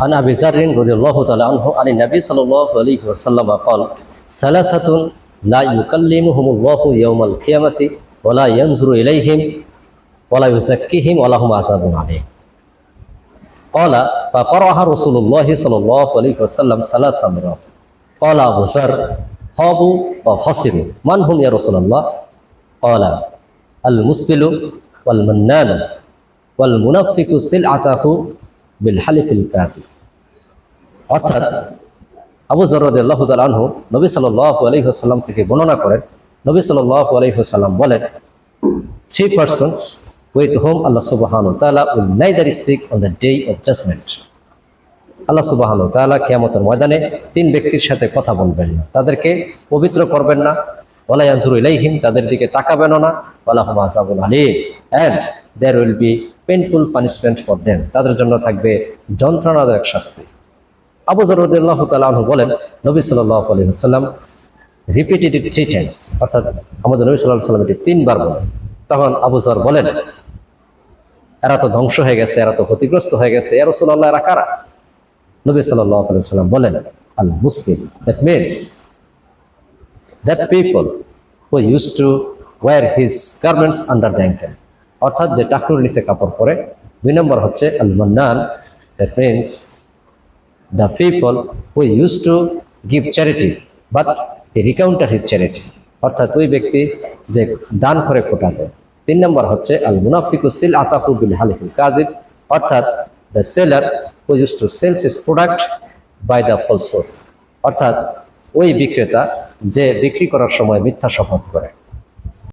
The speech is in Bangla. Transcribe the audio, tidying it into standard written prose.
عن أبي ذر رضي الله تعالى عنه عن النبي صلى الله عليه وسلم قال ثلاثة لا يكلمهم الله يوم القيامة ولا ينظر إليهم ولا يزكيهم ولهم عذاب عليم قال فقرأها رسول الله صلى الله عليه وسلم ثلاث مرات قال أبو ذر خابوا وخسروا من هم يا رسول الله قال المسبل والمنان والمنفق سلعته بالحلف الكاذب অর্থাৎ আবু যর রাদিয়াল্লাহু তাআলা আনহু নবী সাল্লাল্লাহু আলাইহি ওয়াসাল্লাম থেকে বর্ণনা করেন নবী সাল্লাল্লাহু আলাইহি ওয়াসাল্লাম বলেন three persons with whom Allah subhanahu wa ta'ala will neither speak on the day of judgment আল্লাহ সুবহানাহু ওয়া তাআলা কিয়ামতের ময়দানে তিন ব্যক্তির সাথে কথা বলবেন না তাদেরকে পবিত্র করবেন না ওয়ালা ইয়ানজুরু ইলাইহিম তাদের দিকে তাকাবেন না ওয়ালা হুম আযাবুন Alim and there will be painful punishment for them তাদের জন্য থাকবে যন্ত্রণাদায়ক শাস্তি আবু যর রাদিয়াল্লাহু তাআলা আনহু বলেন নবী সাল্লাল্লাহু আলাইহি ওয়াসাল্লাম রিপিটেড ইট 3 টাইমস অর্থাৎ আমাদের নবী সাল্লাল্লাহু আলাইহি ওয়াসাল্লাম এটি তিনবার বলেন তখন আবু যর বলেন এরা তো ধ্বংস হয়ে গেছে এরা তো ক্ষতিগ্রস্ত হয়ে গেছে ইয়া রাসূলুল্লাহ এরা কারা নবী সাল্লাল্লাহু আলাইহি ওয়াসাল্লাম বলেন আল মুসলিম that means that people who used to wear his garments under the ankle অর্থাৎ যে টাকনুর নিচে কাপড় পরে দুই নম্বর হচ্ছে আল মান্নান that means the people who used to give charity but he recounts his charity অর্থাৎ ওই ব্যক্তি যে দান করে খোটা দেয় তিন নম্বর হচ্ছে আল মুনাফিকু সিলআতাহু বিল হালিফিল কাযিব অর্থাৎ the seller who used to sell his product by the falsehood অর্থাৎ ওই বিক্রেতা যে বিক্রি করার সময় মিথ্যা শপথ করে